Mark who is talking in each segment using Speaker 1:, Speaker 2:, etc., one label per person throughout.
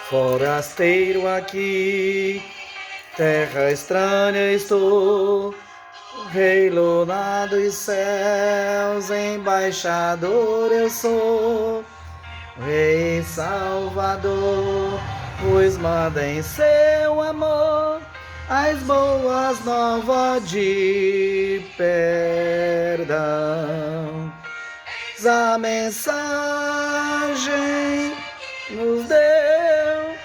Speaker 1: Forasteiro aqui, terra estranha estou, Rei lunar dos céus, embaixador eu sou, Rei Salvador, pois manda em seu amor as boas novas de perdão. A mensagem nos deu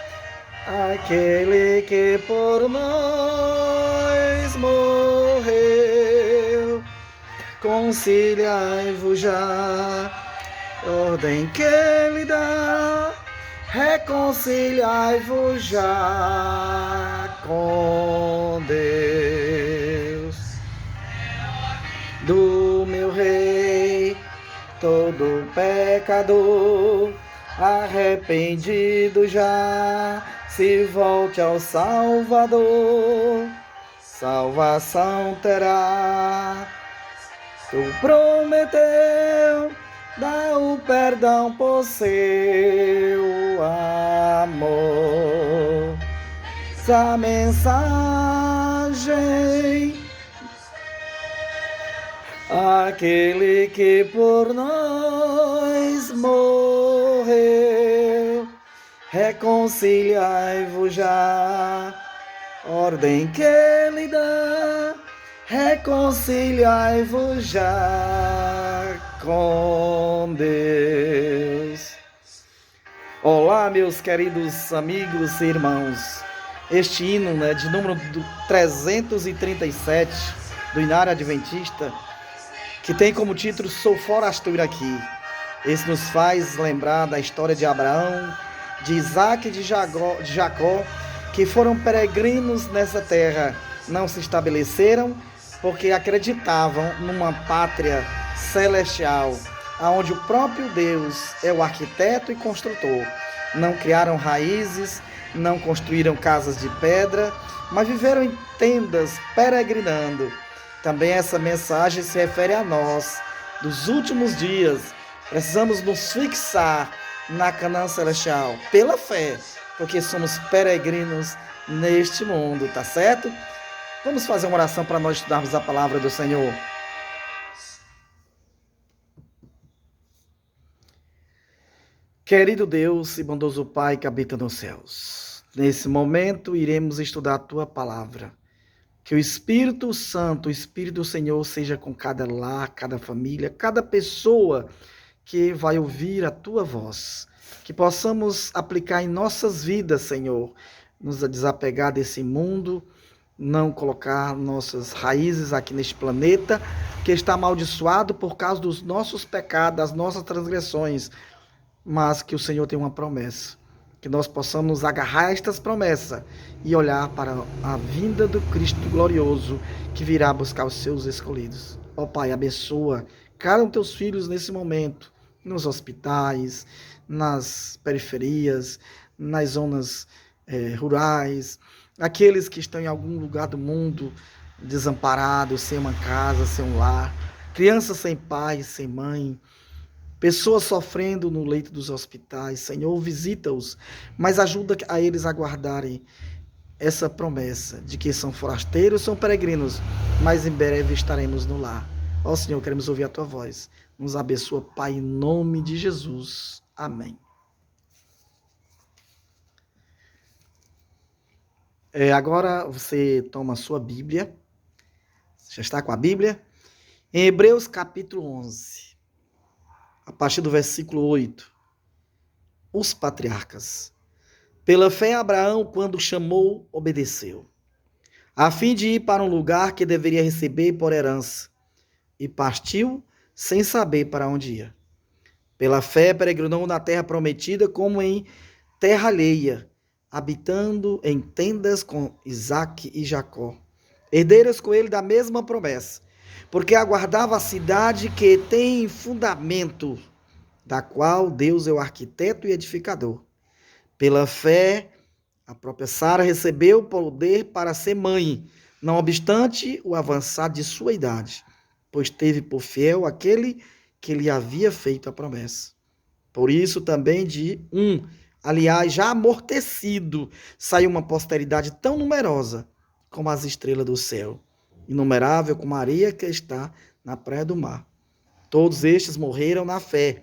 Speaker 1: aquele que por nós morreu. Conciliai-vos já, ordem que ele dá, reconciliai-vos já com Deus. Do meu rei, todo pecador, arrependido já, se volte ao Salvador, salvação terá. Tu prometeu dar o perdão por seu amor. Essa mensagem, aquele que por nós morreu, reconciliai-vos já, ordem que ele dá, reconciliai-vos já com Deus. Olá, meus queridos amigos e irmãos. Este hino, de número 337 do Inário Adventista, que tem como título Sou Forasteiro Aqui. Esse nos faz lembrar da história de Abraão, de Isaac e de Jacó, que foram peregrinos nessa terra, não se estabeleceram porque acreditavam numa pátria celestial, onde o próprio Deus é o arquiteto e construtor. Não criaram raízes, não construíram casas de pedra, mas viveram em tendas, peregrinando. Também essa mensagem se refere a nós, dos últimos dias. Precisamos nos fixar na Canaã celestial, pela fé, porque somos peregrinos neste mundo, tá certo? Vamos fazer uma oração para nós estudarmos a palavra do Senhor. Querido Deus e bondoso Pai que habita nos céus, nesse momento iremos estudar a Tua palavra. Que o Espírito Santo, o Espírito do Senhor seja com cada lar, cada família, cada pessoa que vai ouvir a Tua voz. Que possamos aplicar em nossas vidas, Senhor, nos desapegar desse mundo, não colocar nossas raízes aqui neste planeta, que está amaldiçoado por causa dos nossos pecados, das nossas transgressões, mas que o Senhor tem uma promessa. Que nós possamos nos agarrar a estas promessas e olhar para a vinda do Cristo glorioso que virá buscar os seus escolhidos. Ó Pai, abençoa cada um dos teus filhos nesse momento, nos hospitais, nas periferias, nas zonas rurais, aqueles que estão em algum lugar do mundo desamparados, sem uma casa, sem um lar, crianças sem pai, sem mãe, pessoas sofrendo no leito dos hospitais. Senhor, visita-os, mas ajuda a eles a guardarem essa promessa de que são forasteiros, são peregrinos, mas em breve estaremos no lar. Ó Senhor, queremos ouvir a Tua voz. Nos abençoa, Pai, em nome de Jesus. Amém. Agora você toma a sua Bíblia. Já está com a Bíblia? Em Hebreus capítulo 11. A partir do versículo 8, os patriarcas. Pela fé, Abraão, quando chamou, obedeceu, a fim de ir para um lugar que deveria receber por herança, e partiu sem saber para onde ia. Pela fé, peregrinou na terra prometida como em terra alheia, habitando em tendas com Isaque e Jacó, herdeiros com ele da mesma promessa, porque aguardava a cidade que tem fundamento, da qual Deus é o arquiteto e edificador. Pela fé, a própria Sara recebeu poder para ser mãe, não obstante o avançar de sua idade, pois teve por fiel aquele que lhe havia feito a promessa. Por isso também de Aliás, já amortecido, saiu uma posteridade tão numerosa como as estrelas do céu, inumerável como a areia que está na praia do mar. Todos estes morreram na fé,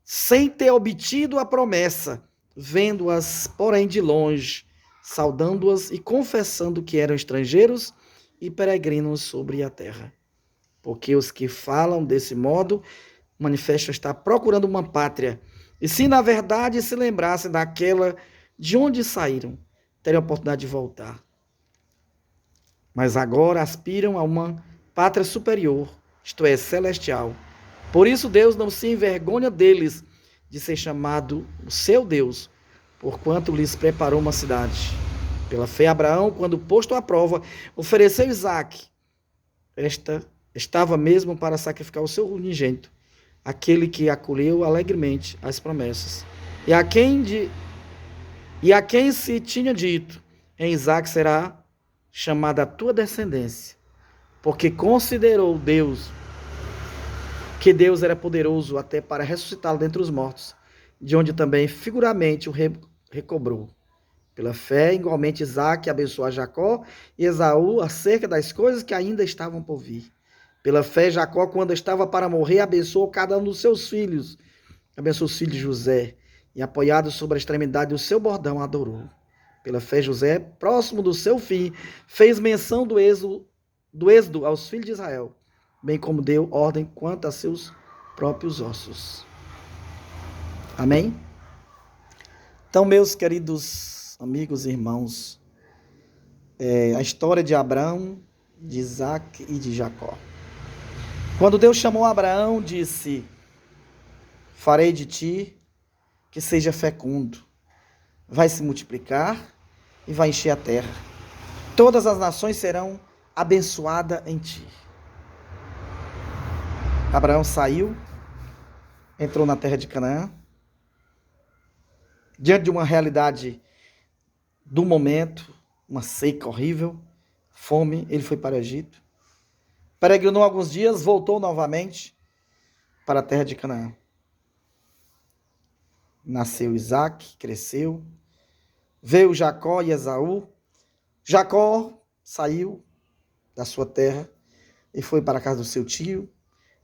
Speaker 1: sem ter obtido a promessa, vendo-as, porém, de longe, saudando-as e confessando que eram estrangeiros e peregrinos sobre a terra. Porque os que falam desse modo manifestam estar procurando uma pátria, e se na verdade se lembrassem daquela de onde saíram, teriam a oportunidade de voltar. Mas agora aspiram a uma pátria superior, isto é, celestial. Por isso Deus não se envergonha deles de ser chamado o seu Deus, porquanto lhes preparou uma cidade. Pela fé, Abraão, quando posto à prova, ofereceu Isaque. Esta estava mesmo para sacrificar o seu unigênito, aquele que acolheu alegremente as promessas. E a quem se tinha dito, em Isaque será chamada a tua descendência, porque considerou Deus que Deus era poderoso até para ressuscitá-lo dentre os mortos, de onde também figuramente o recobrou. Pela fé, igualmente Isaque abençoou a Jacó e Esaú acerca das coisas que ainda estavam por vir. Pela fé, Jacó, quando estava para morrer, abençoou cada um dos seus filhos. Abençoou os filhos de José e, apoiado sobre a extremidade do seu bordão, adorou. Pela fé, José, próximo do seu fim, fez menção do êxodo aos filhos de Israel, bem como deu ordem quanto a seus próprios ossos. Amém? Então, meus queridos amigos e irmãos, a história de Abraão, de Isaque e de Jacó. Quando Deus chamou Abraão, disse: farei de ti que seja fecundo, vai se multiplicar e vai encher a terra. Todas as nações serão abençoadas em ti. Abraão saiu, entrou na terra de Canaã. Diante de uma realidade do momento, uma seca horrível, fome, ele foi para o Egito. Peregrinou alguns dias, voltou novamente para a terra de Canaã. Nasceu Isaque, cresceu. Veio Jacó e Esaú. Jacó saiu da sua terra e foi para a casa do seu tio,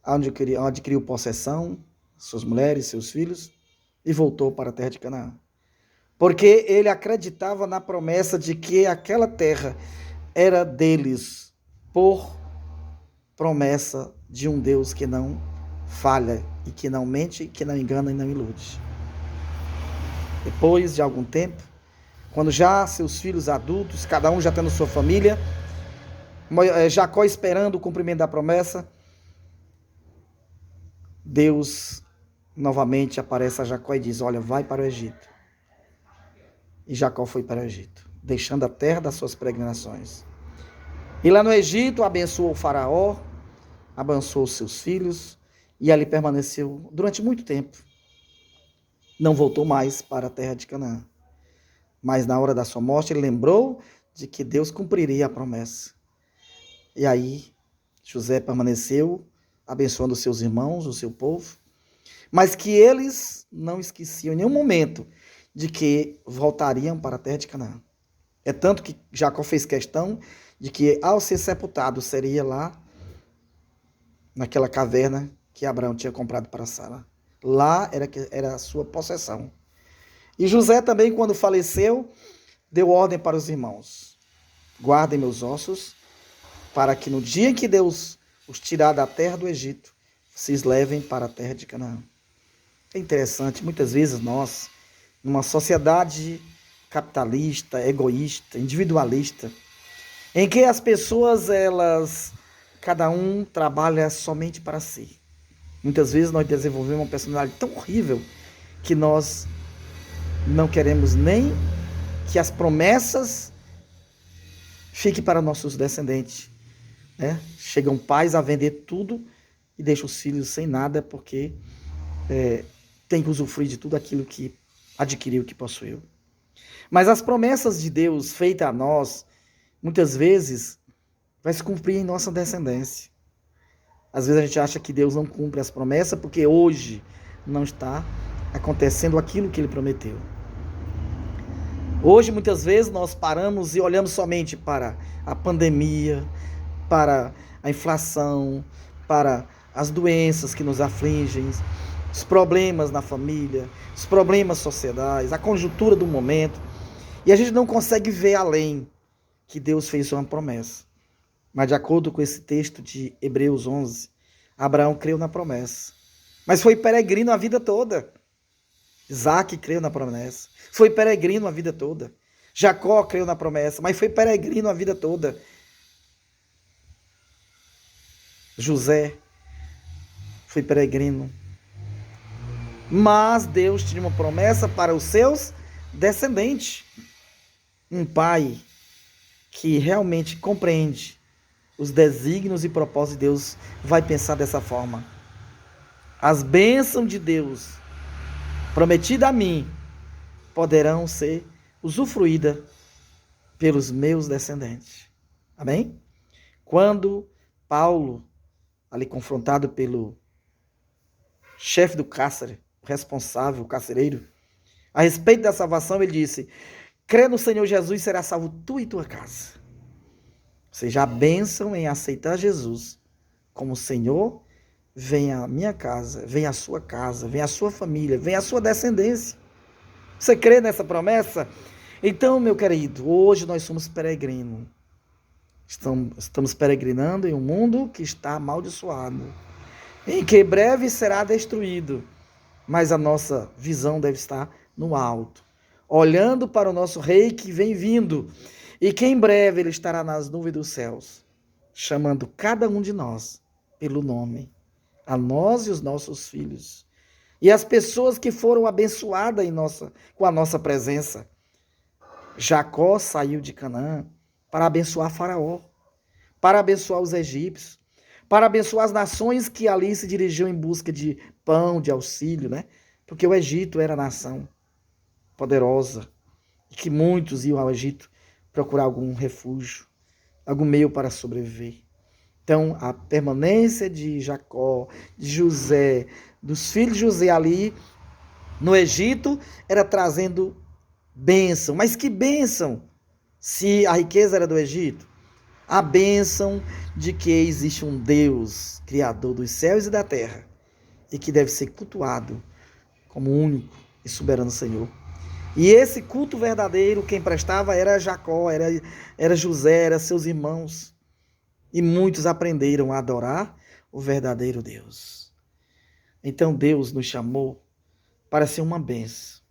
Speaker 1: onde adquiriu possessão, suas mulheres, seus filhos, e voltou para a terra de Canaã. Porque ele acreditava na promessa de que aquela terra era deles, por promessa de um Deus que não falha e que não mente, que não engana e não ilude. Depois de algum tempo, quando já seus filhos adultos, cada um já tendo sua família, Jacó esperando o cumprimento da promessa, Deus novamente aparece a Jacó e diz: olha, vai para o Egito. E Jacó foi para o Egito, deixando a terra das suas peregrinações. E lá no Egito abençoou o faraó, abençoou seus filhos, e ali permaneceu durante muito tempo. Não voltou mais para a terra de Canaã. Mas na hora da sua morte, ele lembrou de que Deus cumpriria a promessa. E aí, José permaneceu, abençoando seus irmãos, o seu povo, mas que eles não esqueciam em nenhum momento de que voltariam para a terra de Canaã. É tanto que Jacó fez questão de que, ao ser sepultado, seria lá, naquela caverna que Abraão tinha comprado para Sara. Lá era a sua possessão. E José também, quando faleceu, deu ordem para os irmãos: guardem meus ossos, para que no dia em que Deus os tirar da terra do Egito, vocês levem para a terra de Canaã. É interessante, muitas vezes nós, numa sociedade capitalista, egoísta, individualista, em que as pessoas, cada um trabalha somente para si. Muitas vezes nós desenvolvemos uma personalidade tão horrível que nós não queremos nem que as promessas fiquem para nossos descendentes. Chegam pais a vender tudo e deixam os filhos sem nada porque tem que usufruir de tudo aquilo que adquiriu, que possuiu. Mas as promessas de Deus feitas a nós, muitas vezes, vai se cumprir em nossa descendência. Às vezes a gente acha que Deus não cumpre as promessas porque hoje não está acontecendo aquilo que Ele prometeu. Hoje, muitas vezes, nós paramos e olhamos somente para a pandemia, para a inflação, para as doenças que nos afligem, os problemas na família, os problemas sociais, a conjuntura do momento. E a gente não consegue ver além que Deus fez uma promessa. Mas de acordo com esse texto de Hebreus 11, Abraão creu na promessa. Mas foi peregrino a vida toda. Isaac creu na promessa. Foi peregrino a vida toda. Jacó creu na promessa, mas foi peregrino a vida toda. José foi peregrino. Mas Deus tinha uma promessa para os seus descendentes. Um pai que realmente compreende os desígnios e propósitos de Deus vai pensar dessa forma. As bênçãos de Deus prometidas a mim poderão ser usufruídas pelos meus descendentes. Amém? Quando Paulo, ali confrontado pelo chefe do cárcere, o responsável, o carcereiro, a respeito da salvação, ele disse: crê no Senhor Jesus, será salvo tu e tua casa. Ou seja, a bênção em aceitar Jesus como Senhor, vem à minha casa, vem à sua casa, vem à sua família, vem à sua descendência. Você crê nessa promessa? Então, meu querido, hoje nós somos peregrinos. Estamos peregrinando em um mundo que está amaldiçoado, em que breve será destruído, mas a nossa visão deve estar no alto, olhando para o nosso Rei que vem vindo, e que em breve ele estará nas nuvens dos céus, chamando cada um de nós pelo nome, a nós e os nossos filhos, e as pessoas que foram abençoadas com a nossa presença. Jacó saiu de Canaã para abençoar Faraó, para abençoar os egípcios, para abençoar as nações que ali se dirigiam em busca de pão, de auxílio, né? Porque o Egito era a nação poderosa e que muitos iam ao Egito procurar algum refúgio, algum meio para sobreviver. Então, a permanência de Jacó, de José, dos filhos de José ali no Egito, era trazendo bênção. Mas que bênção se a riqueza era do Egito? A bênção de que existe um Deus, Criador dos céus e da terra, e que deve ser cultuado como único e soberano Senhor. E esse culto verdadeiro, quem prestava era Jacó, era José, eram seus irmãos. E muitos aprenderam a adorar o verdadeiro Deus. Então Deus nos chamou para ser uma bênção.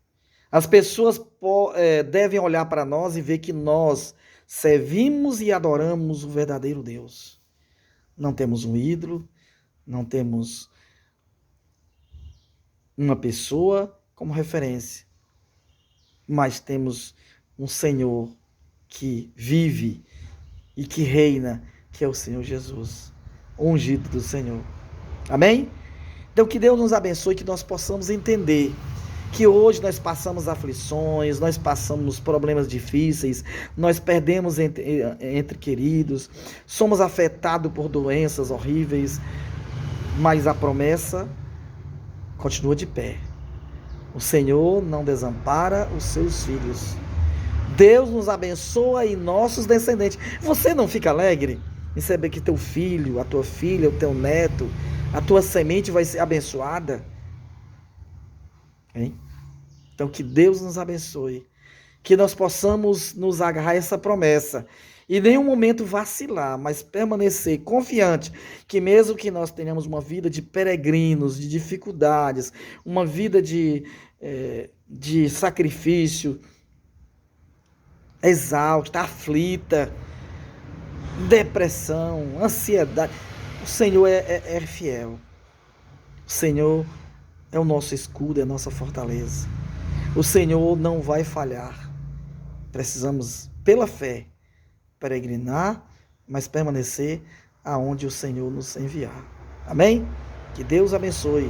Speaker 1: As pessoas devem olhar para nós e ver que nós servimos e adoramos o verdadeiro Deus. Não temos um ídolo, não temos uma pessoa como referência, mas temos um Senhor que vive e que reina, que é o Senhor Jesus, o ungido do Senhor. Amém? Então que Deus nos abençoe, que nós possamos entender que hoje nós passamos aflições, nós passamos problemas difíceis, nós perdemos entre queridos, somos afetados por doenças horríveis, mas a promessa continua de pé. O Senhor não desampara os seus filhos. Deus nos abençoa e nossos descendentes. Você não fica alegre em saber que teu filho, a tua filha, o teu neto, a tua semente vai ser abençoada? Hein? Então que Deus nos abençoe, que nós possamos nos agarrar a essa promessa e em nenhum momento vacilar, mas permanecer confiante que mesmo que nós tenhamos uma vida de peregrinos, de dificuldades, uma vida de sacrifício, exausta, aflita, depressão, ansiedade, o Senhor é fiel. O Senhor é o nosso escudo, é a nossa fortaleza. O Senhor não vai falhar. Precisamos, pela fé, peregrinar, mas permanecer aonde o Senhor nos enviar. Amém? Que Deus abençoe.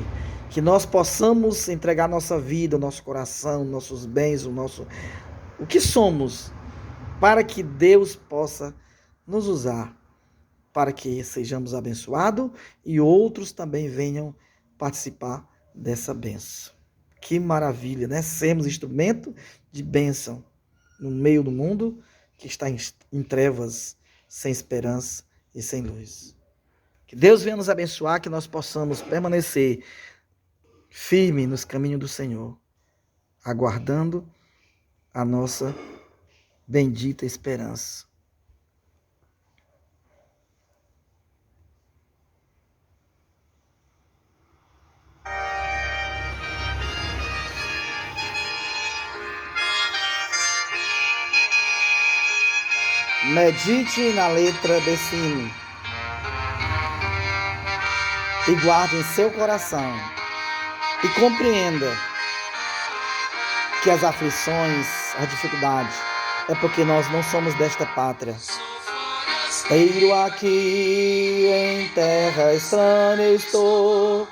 Speaker 1: Que nós possamos entregar nossa vida, nosso coração, nossos bens, o que somos, para que Deus possa nos usar, para que sejamos abençoados e outros também venham participar dessa bênção. Que maravilha, né? Sermos instrumento de bênção no meio do mundo que está em trevas, sem esperança e sem luz. Que Deus venha nos abençoar, que nós possamos permanecer firme nos caminhos do Senhor, aguardando a nossa bendita esperança. Medite na letra desse hino e guarde em seu coração e compreenda que as aflições, as dificuldades, é porque nós não somos desta pátria. Eiro aqui em terra estranha estou,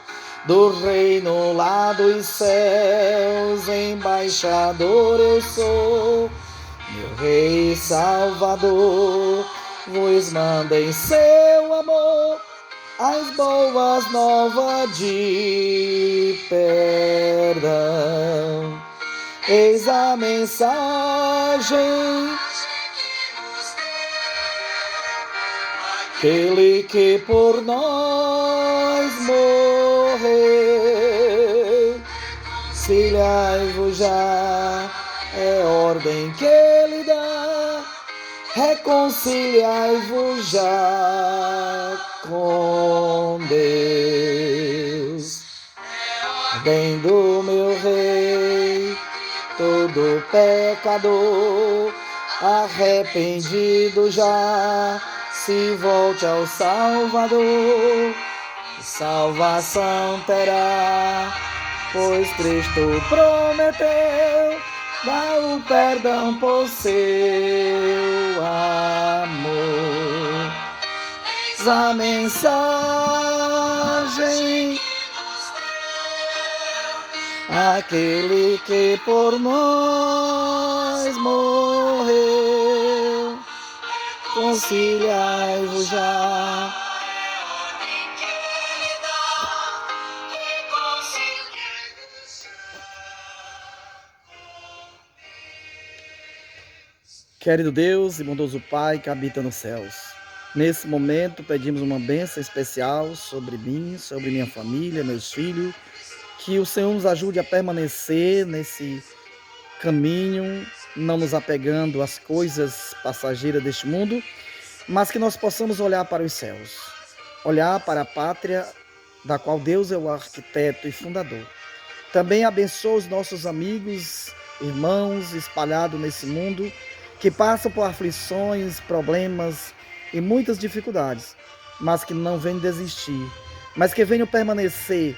Speaker 1: do reino lá dos céus, embaixador eu sou. Meu Rei Salvador, vos manda em seu amor as boas novas de perdão. Eis a mensagem, aquele que por nós morreu, reconciliai-vos já, é ordem que ele dá, reconciliai-vos já com Deus. Vem do meu Rei, todo pecador, arrependido já, se volte ao Salvador, salvação terá, pois Cristo prometeu, dá o perdão por seu amor. A mensagem, aquele que por nós morreu, reconciliai-vos já. Querido Deus e bondoso Pai que habita nos céus, nesse momento pedimos uma bênção especial sobre mim, sobre minha família, meus filhos, que o Senhor nos ajude a permanecer nesse caminho, não nos apegando às coisas passageiras deste mundo, mas que nós possamos olhar para os céus, olhar para a pátria da qual Deus é o arquiteto e fundador. Também abençoa os nossos amigos, irmãos espalhados nesse mundo, que passam por aflições, problemas e muitas dificuldades, mas que não venham desistir, mas que venham permanecer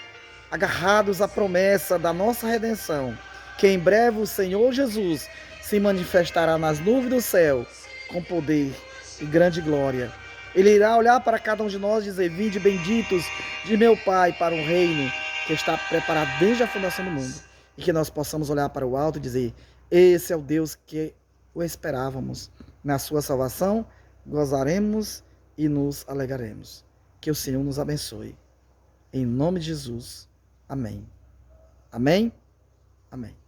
Speaker 1: agarrados à promessa da nossa redenção, que em breve o Senhor Jesus se manifestará nas nuvens do céu com poder e grande glória. Ele irá olhar para cada um de nós e dizer: vinde benditos de meu Pai para um reino que está preparado desde a fundação do mundo. E que nós possamos olhar para o alto e dizer: esse é o Deus que o esperávamos. Na sua salvação gozaremos e nos alegraremos. Que o Senhor nos abençoe. Em nome de Jesus. Amém. Amém? Amém.